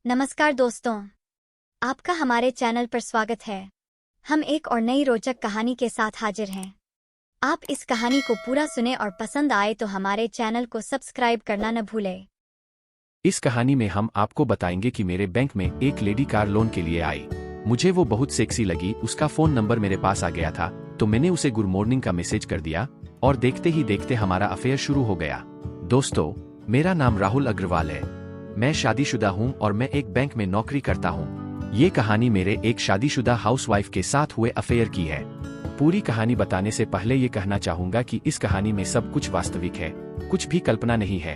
नमस्कार दोस्तों, आपका हमारे चैनल पर स्वागत है। हम एक और नई रोचक कहानी के साथ हाजिर हैं। आप इस कहानी को पूरा सुने और पसंद आए तो हमारे चैनल को सब्सक्राइब करना न भूलें। इस कहानी में हम आपको बताएंगे कि मेरे बैंक में एक लेडी कार लोन के लिए आई। मुझे वो बहुत सेक्सी लगी। उसका फोन नंबर मेरे पास आ गया था तो मैंने उसे गुड मॉर्निंग का मैसेज कर दिया और देखते ही देखते हमारा अफेयर शुरू हो गया। दोस्तों, मेरा नाम राहुल अग्रवाल है। मैं शादीशुदा हूँ और मैं एक बैंक में नौकरी करता हूँ। ये कहानी मेरे एक शादीशुदा हाउसवाइफ के साथ हुए अफेयर की है। पूरी कहानी बताने से पहले ये कहना चाहूंगा कि इस कहानी में सब कुछ वास्तविक है, कुछ भी कल्पना नहीं है।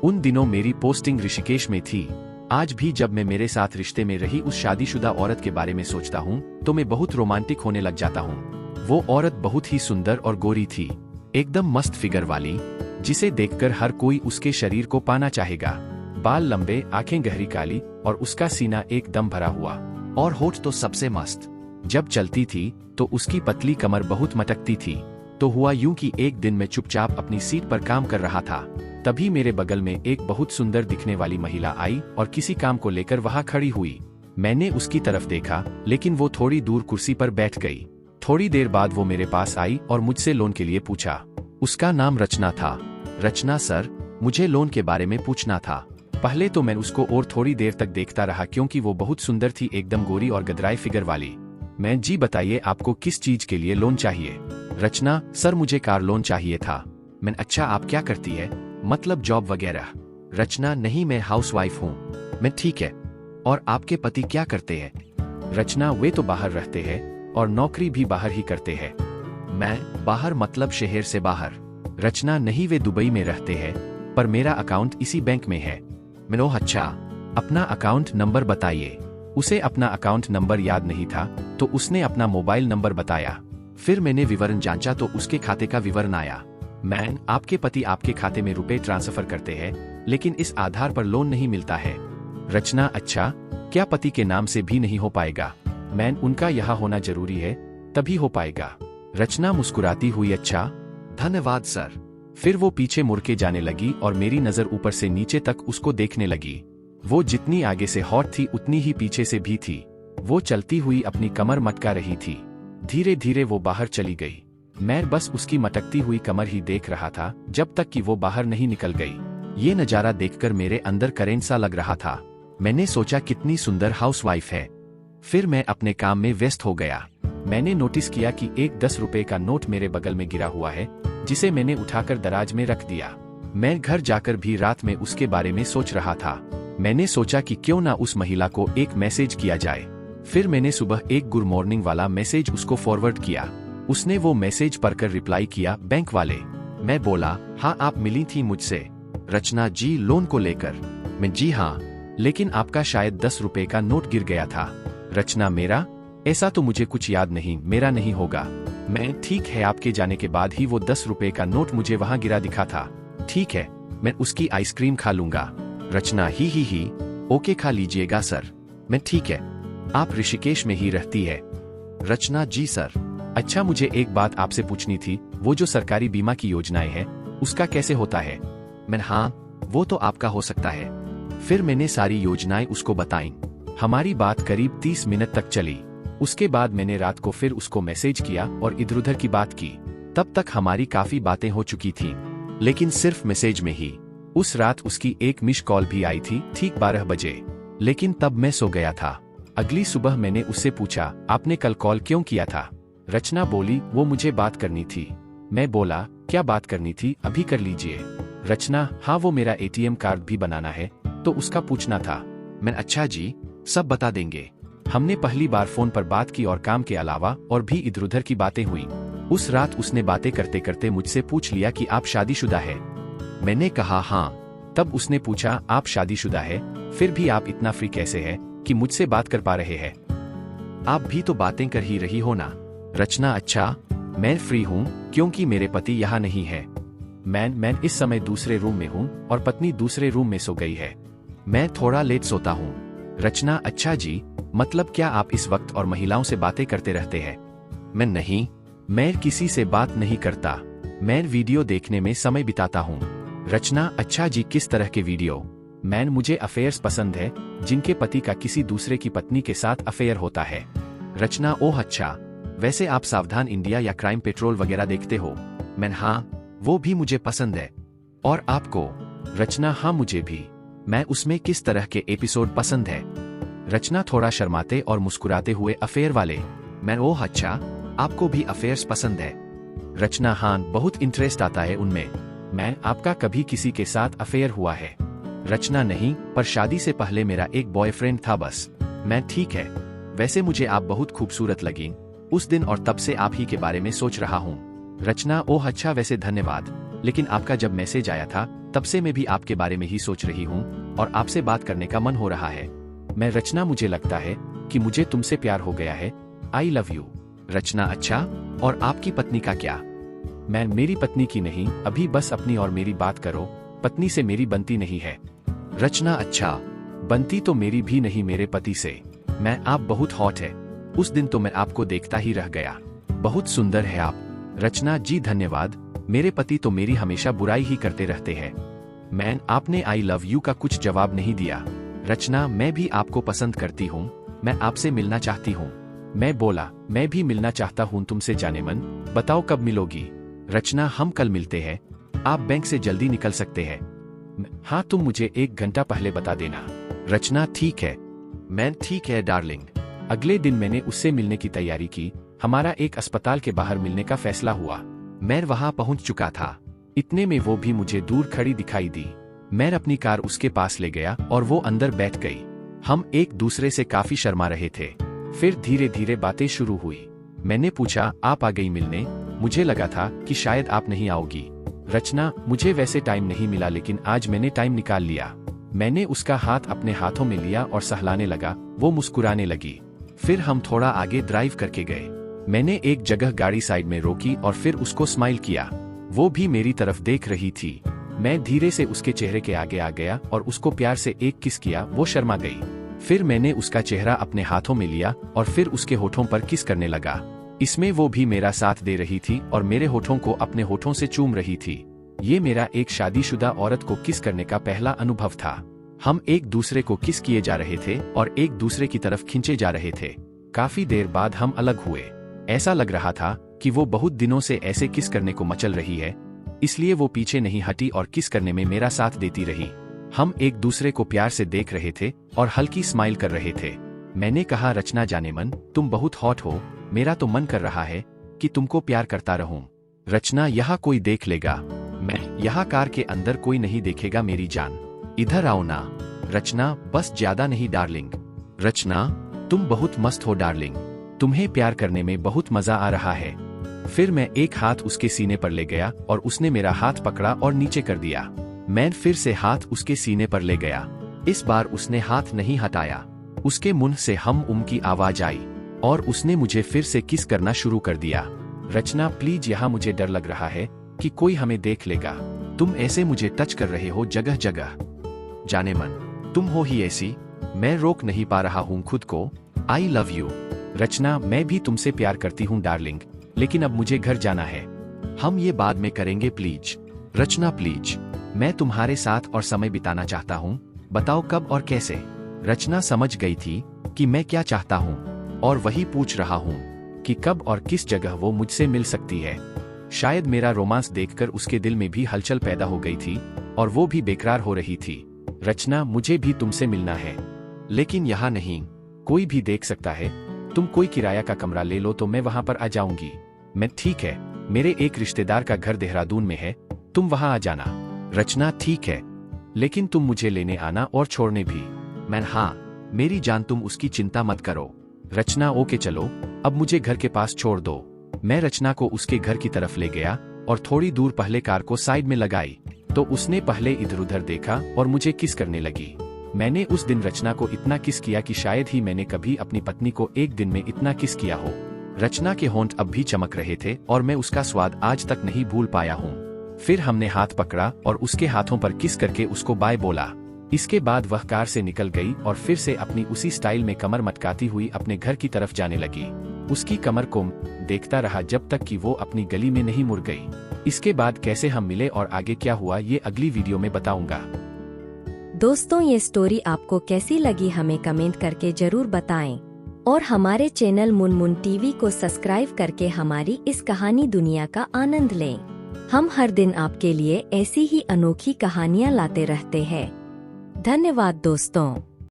उन दिनों मेरी पोस्टिंग ऋषिकेश में थी। आज भी जब मैं मेरे साथ रिश्ते में रही उस शादीशुदा औरत के बारे में सोचता हूँ तो मैं बहुत रोमांटिक होने लग जाता हूँ। वो औरत बहुत ही सुंदर और गोरी थी, एकदम मस्त फिगर वाली, जिसे देखकर हर कोई उसके शरीर को पाना चाहेगा। बाल लंबे, आंखें गहरी काली और उसका सीना एकदम भरा हुआ और होठ तो सबसे मस्त। जब चलती थी तो उसकी पतली कमर बहुत मटकती थी। तो हुआ यूं कि एक दिन मैं चुपचाप अपनी सीट पर काम कर रहा था। तभी मेरे बगल में एक बहुत सुंदर दिखने वाली महिला आई और किसी काम को लेकर वहां खड़ी हुई। मैंने उसकी तरफ देखा लेकिन वो थोड़ी दूर कुर्सी पर बैठ गई। थोड़ी देर बाद वो मेरे पास आई और मुझसे लोन के लिए पूछा। उसका नाम रचना था। रचना सर, मुझे लोन के बारे में पूछना था। पहले तो मैं उसको और थोड़ी देर तक देखता रहा क्योंकि वो बहुत सुंदर थी, एकदम गोरी और गदराई फिगर वाली। मैं जी बताइए आपको किस चीज के लिए लोन चाहिए? रचना सर, मुझे कार लोन चाहिए था। मैं अच्छा, आप क्या करती है, मतलब जॉब वगैरह? रचना नहीं, मैं हाउसवाइफ हूँ। मैं ठीक है, और आपके पति क्या करते हैं? रचना वे तो बाहर रहते हैं और नौकरी भी बाहर ही करते हैं। मैं बाहर मतलब शहर से बाहर? रचना नहीं, वे दुबई में रहते हैं पर मेरा अकाउंट इसी बैंक में है। मैंने अच्छा, अपना अकाउंट नंबर बताइए। उसे अपना अकाउंट नंबर याद नहीं था तो उसने अपना मोबाइल नंबर बताया। फिर मैंने विवरण जांचा तो उसके खाते का विवरण आया। मैन, आपके पति आपके खाते में रुपए ट्रांसफर करते हैं लेकिन इस आधार पर लोन नहीं मिलता है। रचना अच्छा, क्या पति के नाम से भी नहीं हो पाएगा? मैन, उनका यहाँ होना जरूरी है तभी हो पाएगा। रचना मुस्कुराती हुई अच्छा, धन्यवाद सर। फिर वो पीछे मुड़ के जाने लगी और मेरी नजर ऊपर से नीचे तक उसको देखने लगी। वो जितनी आगे से हॉट थी उतनी ही पीछे से भी थी। वो चलती हुई अपनी कमर मटका रही थी। धीरे धीरे वो बाहर चली गई। मैं बस उसकी मटकती हुई कमर ही देख रहा था जब तक कि वो बाहर नहीं निकल गई। ये नजारा देखकर मेरे अंदर करंट सा लग रहा था। मैंने सोचा कितनी सुंदर हाउसवाइफ है। फिर मैं अपने काम में व्यस्त हो गया। मैंने नोटिस किया कि एक 10 रुपए का नोट मेरे बगल में गिरा हुआ है, जिसे मैंने उठाकर दराज में रख दिया। मैं घर जाकर भी रात में उसके बारे में सोच रहा था। मैंने सोचा कि क्यों ना उस महिला को एक मैसेज किया जाए। फिर मैंने सुबह एक गुड मॉर्निंग वाला मैसेज उसको फॉरवर्ड किया। उसने वो मैसेज पढ़कर रिप्लाई किया, बैंक वाले। मैं बोला, हाँ आप मिली थी मुझसे? रचना जी, लोन को लेकर? मैं जी हाँ, लेकिन आपका शायद 10 रुपए का नोट गिर गया था। रचना मेरा? ऐसा तो मुझे कुछ याद नहीं, मेरा नहीं होगा। मैं ठीक है, आपके जाने के बाद ही वो 10 रुपए का नोट मुझे वहां गिरा दिखा था। ठीक है, मैं उसकी आइसक्रीम खा लूंगा। रचना ही, ओके खा लीजिएगा सर। मैं ठीक है, आप ऋषिकेश में ही रहती है? रचना जी सर। अच्छा, मुझे एक बात आपसे पूछनी थी, वो जो सरकारी बीमा की योजनाएं है उसका कैसे होता है? मैं हाँ, वो तो आपका हो सकता है। फिर मैंने सारी योजनाएं उसको बताई। हमारी बात करीब 30 मिनट तक चली। उसके बाद मैंने रात को फिर उसको मैसेज किया और इधर उधर की बात की। तब तक हमारी काफी बातें हो चुकी थीं, लेकिन सिर्फ मैसेज में ही। उस रात उसकी एक मिस कॉल भी आई थी ठीक 12 बजे, लेकिन तब मैं सो गया था। अगली सुबह मैंने उससे पूछा, आपने कल कॉल क्यों किया था? रचना बोली, वो मुझे बात करनी थी। मैं बोला, क्या बात करनी थी, अभी कर लीजिए। रचना, हाँ वो मेरा ATM कार्ड भी बनाना है तो उसका पूछना था। मैं अच्छा जी, सब बता देंगे। हमने पहली बार फोन पर बात की और काम के अलावा और भी इधर उधर की बातें हुई। उस रात उसने बातें करते करते मुझसे पूछ लिया कि आप शादीशुदा है? मैंने कहा हाँ। तब उसने पूछा, आप शादीशुदा है फिर भी आप इतना फ्री कैसे है कि मुझसे बात कर पा रहे हैं? आप भी तो बातें कर ही रही हो ना? रचना अच्छा, मैं फ्री हूँ क्योंकि मेरे पति यहाँ नहीं है। मैं इस समय दूसरे रूम में हूँ और पत्नी दूसरे रूम में सो गई है। मैं थोड़ा लेट सोता हूँ। रचना अच्छा जी, मतलब क्या आप इस वक्त और महिलाओं से बातें करते रहते हैं? मैं नहीं, मैं किसी से बात नहीं करता। मैं वीडियो देखने में समय बिताता हूँ। रचना अच्छा जी, किस तरह के वीडियो? मैन मुझे अफेयर्स पसंद है, जिनके पति का किसी दूसरे की पत्नी के साथ अफेयर होता है। रचना ओह अच्छा, वैसे आप सावधान इंडिया या क्राइम पेट्रोल वगैरह देखते हो? मैन हाँ, वो भी मुझे पसंद है। और आपको? रचना हाँ मुझे भी। मैं उसमें किस तरह के एपिसोड पसंद है? रचना थोड़ा शर्माते और मुस्कुराते हुए अफेयर वाले। मैं ओह अच्छा, आपको भी अफेयर्स पसंद है? रचना हाँ, बहुत इंटरेस्ट आता है उनमें। मैं आपका कभी किसी के साथ अफेयर हुआ है? रचना नहीं, पर शादी से पहले मेरा एक बॉयफ्रेंड था बस। मैं ठीक है, वैसे मुझे आप बहुत खूबसूरत लगी उस दिन और तब से आप ही के बारे में सोच रहा हूँ। रचना ओह अच्छा, वैसे धन्यवाद, लेकिन आपका जब मैसेज आया था तब से मैं भी आपके बारे में ही सोच रही हूँ और आपसे बात करने का मन हो रहा है। मैं रचना मुझे लगता है कि मुझे तुमसे प्यार हो गया है। I love you. रचना अच्छा, और आपकी पत्नी का क्या? मैं मेरी पत्नी की नहीं, अभी बस अपनी और मेरी बात करो, पत्नी से मेरी बनती नहीं है। रचना अच्छा, बनती तो मेरी भी नहीं मेरे पति से। मैं आप बहुत हॉट है, उस दिन तो मैं आपको देखता ही रह गया, बहुत सुंदर है आप। रचना जी धन्यवाद, मेरे पति तो मेरी हमेशा बुराई ही करते रहते हैं। मैन आपने आई लव यू का कुछ जवाब नहीं दिया। रचना मैं भी आपको पसंद करती हूँ, मैं आपसे मिलना चाहती हूँ। मैं बोला मैं भी मिलना चाहता हूँ तुमसे जाने मन, बताओ कब मिलोगी? रचना हम कल मिलते हैं, आप बैंक से जल्दी निकल सकते हैं। हाँ तुम मुझे 1 घंटा पहले बता देना। रचना ठीक है। मैन ठीक है डार्लिंग। अगले दिन मैंने उससे मिलने की तैयारी की, हमारा एक अस्पताल के बाहर मिलने का फैसला हुआ। मैं वहां पहुंच चुका था, इतने में वो भी मुझे दूर खड़ी दिखाई दी। मैं अपनी कार उसके पास ले गया और वो अंदर बैठ गई। हम एक दूसरे से काफी शर्मा रहे थे। फिर धीरे धीरे बातें शुरू हुई। मैंने पूछा आप आ गई मिलने? मुझे लगा था कि शायद आप नहीं आओगी। रचना मुझे वैसे टाइम नहीं मिला, लेकिन आज मैंने टाइम निकाल लिया। मैंने उसका हाथ अपने हाथों में लिया और सहलाने लगा, वो मुस्कुराने लगी। फिर हम थोड़ा आगे ड्राइव करके गए। मैंने एक जगह गाड़ी साइड में रोकी और फिर उसको स्माइल किया। वो भी मेरी तरफ देख रही थी। मैं धीरे से उसके चेहरे के आगे आ गया और उसको प्यार से एक किस किया। वो शर्मा गई। फिर मैंने उसका चेहरा अपने हाथों में लिया और फिर उसके होठों पर किस करने लगा। इसमें वो भी मेरा साथ दे रही थी और मेरे होठों को अपने होठों से चूम रही थी। ये मेरा एक शादीशुदा औरत को किस करने का पहला अनुभव था। हम एक दूसरे को किस किए जा रहे थे और एक दूसरे की तरफ खींचे जा रहे थे। काफी देर बाद हम अलग हुए। ऐसा लग रहा था कि वो बहुत दिनों से ऐसे किस करने को मचल रही है, इसलिए वो पीछे नहीं हटी और किस करने में मेरा साथ देती रही। हम एक दूसरे को प्यार से देख रहे थे और हल्की स्माइल कर रहे थे। मैंने कहा रचना जाने मन, तुम बहुत हॉट हो, मेरा तो मन कर रहा है कि तुमको प्यार करता रहूं। रचना यहाँ कोई देख लेगा? मैं यहाँ कार के अंदर कोई नहीं देखेगा मेरी जान, इधर आओ ना। रचना बस ज्यादा नहीं डार्लिंग। रचना तुम बहुत मस्त हो डार्लिंग, तुम्हें प्यार करने में बहुत मजा आ रहा है। फिर मैं एक हाथ उसके सीने पर ले गया और उसने मेरा हाथ पकड़ा और नीचे कर दिया। मैं फिर से हाथ उसके सीने पर ले गया। इस बार उसने हाथ नहीं हटाया। उसके मुंह से हम की आवाज आई और उसने मुझे फिर से किस करना शुरू कर दिया। रचना प्लीज, यहाँ मुझे डर लग रहा है कि कोई हमें देख लेगा। तुम ऐसे मुझे टच कर रहे हो जगह जगह। जाने मन, तुम हो ही ऐसी, मैं रोक नहीं पा रहा हूँ खुद को। I love you. रचना मैं भी तुमसे प्यार करती हूँ डार्लिंग, लेकिन अब मुझे घर जाना है, हम ये बाद में करेंगे प्लीज। रचना प्लीज, मैं तुम्हारे साथ और समय बिताना चाहता हूँ, बताओ कब और कैसे। रचना समझ गई थी कि मैं क्या चाहता हूँ और वही पूछ रहा हूँ कि कब और किस जगह वो मुझसे मिल सकती है। शायद मेरा रोमांस देखकर उसके दिल में भी हलचल पैदा हो गई थी और वो भी बेकरार हो रही थी। रचना मुझे भी तुमसे मिलना है, लेकिन यहाँ नहीं, कोई भी देख सकता है। तुम कोई किराया का कमरा ले लो तो मैं वहाँ पर आ जाऊंगी। मैं ठीक है, मेरे एक रिश्तेदार का घर देहरादून में है, तुम वहाँ आ जाना। रचना ठीक है, लेकिन तुम मुझे लेने आना और छोड़ने भी। मैं हाँ मेरी जान, तुम उसकी चिंता मत करो। रचना ओके चलो, अब मुझे घर के पास छोड़ दो। मैं रचना को उसके घर की तरफ ले गया और थोड़ी दूर पहले कार को साइड में लगाई तो उसने पहले इधर उधर देखा और मुझे किस करने लगी। मैंने उस दिन रचना को इतना किस किया कि शायद ही मैंने कभी अपनी पत्नी को एक दिन में इतना किस किया हो। रचना के होंठ अब भी चमक रहे थे और मैं उसका स्वाद आज तक नहीं भूल पाया हूँ। फिर हमने हाथ पकड़ा और उसके हाथों पर किस करके उसको बाय बोला। इसके बाद वह कार से निकल गई और फिर से अपनी उसी स्टाइल में कमर मटकाती हुई अपने घर की तरफ जाने लगी। उसकी कमर को देखता रहा जब तक कि वो अपनी गली में नहीं मुड़ गई। इसके बाद कैसे हम मिले और आगे क्या हुआ ये अगली वीडियो में बताऊंगा। दोस्तों, ये स्टोरी आपको कैसी लगी हमें कमेंट करके जरूर बताएं और हमारे चैनल मुनमुन टीवी को सब्सक्राइब करके हमारी इस कहानी दुनिया का आनंद लें। हम हर दिन आपके लिए ऐसी ही अनोखी कहानियाँ लाते रहते हैं। धन्यवाद दोस्तों।